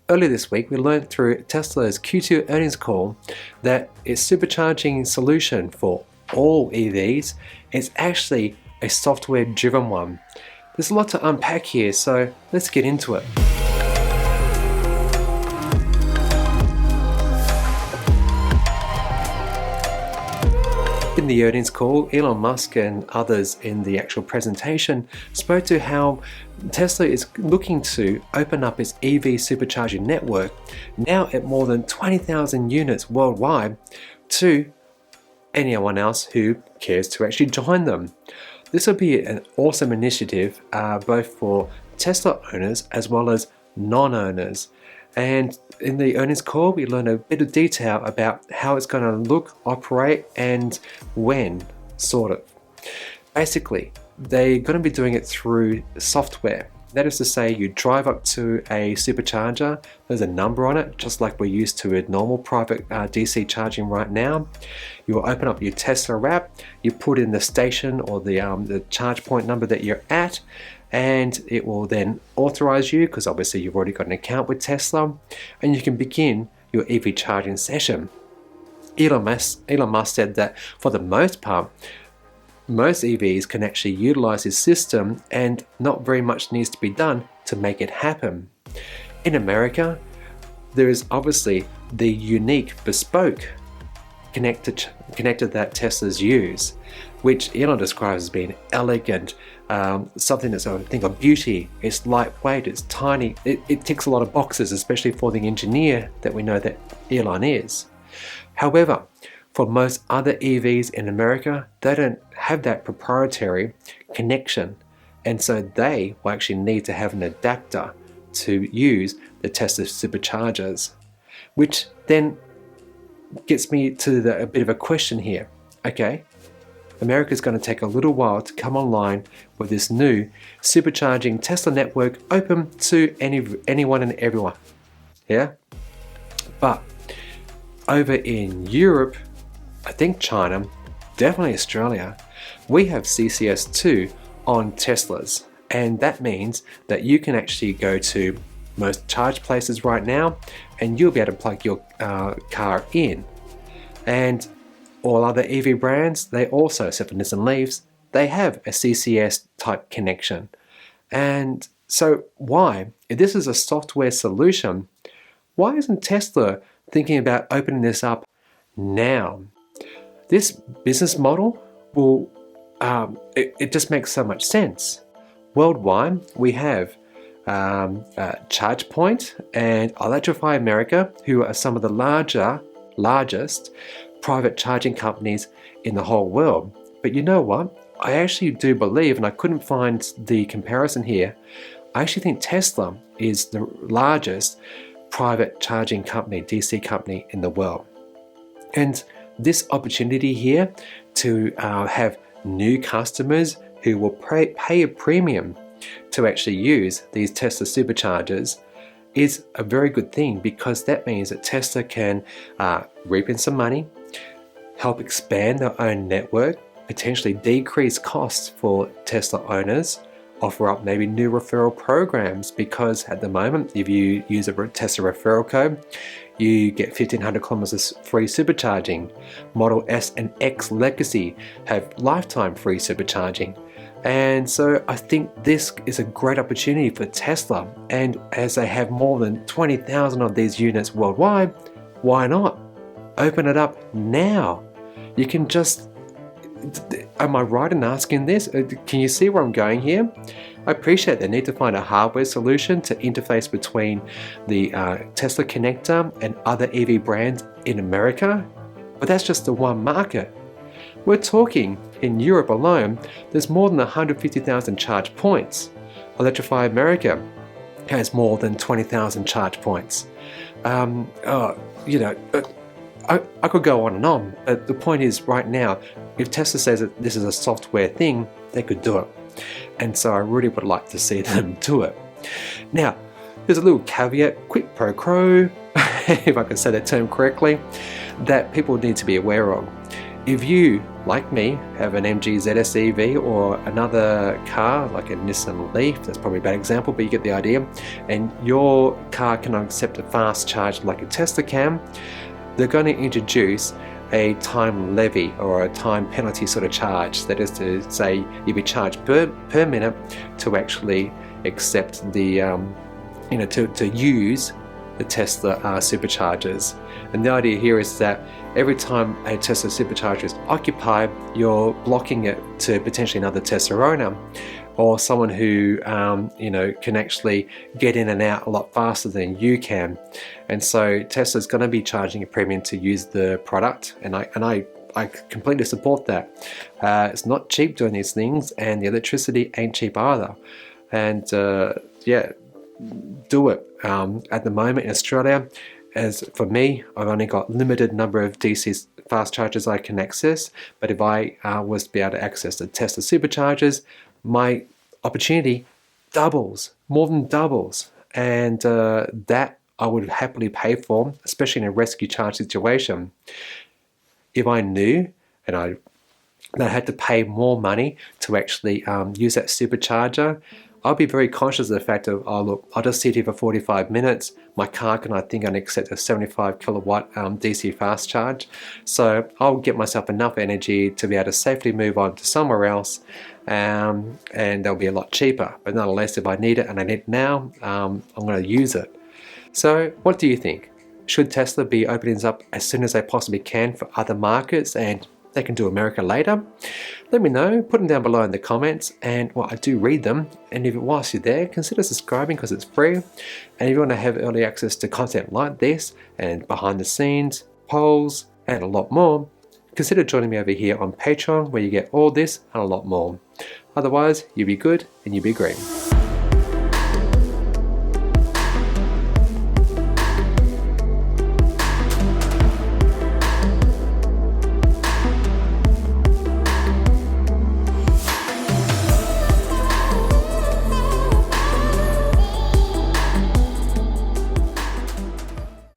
earlier this week, we learned through Tesla's Q2 earnings call that its supercharging solution for all EVs is actually a software-driven one. There's a lot to unpack here, so let's get into it. In the earnings call, Elon Musk and others in the actual presentation spoke to how Tesla is looking to open up its EV supercharging network, now at more than 20,000 units worldwide, to anyone else who cares to actually join them. This will be an awesome initiative both for Tesla owners as well as non-owners. And in the earnings call, we learned a bit of detail about how it's going to look, operate, and when, sort of. Basically, they're going to be doing it through software. That is to say, you drive up to a supercharger, there's a number on it, just like we're used to a normal private DC charging right now. You will open up your Tesla app, you put in the station or the charge point number that you're at, and it will then authorize you, because obviously you've already got an account with Tesla, and you can begin your EV charging session. Elon Musk said that for the most part, most EVs can actually utilize this system and not very much needs to be done to make it happen. In America, there is obviously the unique bespoke connector that Teslas use, which Elon describes as being elegant, something that's a thing of beauty. It's lightweight, it's tiny, it ticks a lot of boxes, especially for the engineer that we know that Elon is. However, for most other EVs in America, they don't have that proprietary connection, and so they will actually need to have an adapter to use the Tesla Superchargers, which then gets me to a bit of a question here. Okay, America's going to take a little while to come online with this new supercharging Tesla network open to anyone and everyone. Yeah? But over in Europe, I think China, definitely Australia, we have CCS2 on Teslas. And that means that you can actually go to most charge places right now and you'll be able to plug your car in. And all other EV brands, they also, except for Nissan Leafs, they have a CCS type connection. And so why, if this is a software solution, why isn't Tesla thinking about opening this up now? This business model will, it just makes so much sense. Worldwide, we have ChargePoint and Electrify America, who are some of the largest private charging companies in the whole world. But you know what? I actually do believe, and I couldn't find the comparison here, I actually think Tesla is the largest private charging company, DC company in the world. And this opportunity here to have new customers who will pay a premium to actually use these Tesla superchargers is a very good thing, because that means that Tesla can reap in some money, help expand their own network, potentially decrease costs for Tesla owners, offer up maybe new referral programs, because at the moment, if you use a Tesla referral code, you get 1,500 kilometers of free supercharging. Model S and X Legacy have lifetime free supercharging. And so I think this is a great opportunity for Tesla. And as they have more than 20,000 of these units worldwide, why not open it up now? You can just, am I right in asking this? Can you see where I'm going here? I appreciate they need to find a hardware solution to interface between the Tesla connector and other EV brands in America, but that's just the one market. We're talking in Europe alone, there's more than 150,000 charge points. Electrify America has more than 20,000 charge points. I could go on, but the point is right now, if Tesla says that this is a software thing, they could do it. And so I really would like to see them do it. Now, there's a little caveat, quid pro quo, if I can say that term correctly, that people need to be aware of. If you, like me, have an MG ZS EV or another car like a Nissan Leaf, that's probably a bad example, but you get the idea, and your car cannot accept a fast charge like a Tesla can, they're going to introduce a time levy or a time penalty sort of charge. That is to say, you'll be charged per minute to actually accept the, to use the Tesla superchargers. And the idea here is that every time a Tesla supercharger is occupied, you're blocking it to potentially another Tesla owner or someone who can actually get in and out a lot faster than you can. And so Tesla's going to be charging a premium to use the product, and I completely support that. It's not cheap doing these things, and the electricity ain't cheap either. And do it. At the moment in Australia, as for me, I've only got limited number of DC fast chargers I can access, but if I was to be able to access the Tesla superchargers, my opportunity doubles, more than doubles, and that I would happily pay for, especially in a rescue charge situation. If I knew and I had to pay more money to actually use that supercharger, I'll be very conscious of the fact of, oh look, I'll just sit here for 45 minutes. My car can, I think, only accept a 75 kilowatt DC fast charge. So I'll get myself enough energy to be able to safely move on to somewhere else, and they'll be a lot cheaper. But nonetheless, if I need it and I need it now, I'm going to use it. So what do you think? Should Tesla be opening this up as soon as they possibly can for other markets, and they can do America later? Let me know, put them down below in the comments, and I do read them. And if whilst you're there, consider subscribing because it's free. And if you want to have early access to content like this and behind the scenes, polls, and a lot more, consider joining me over here on Patreon, where you get all this and a lot more. Otherwise, you be good and you be green.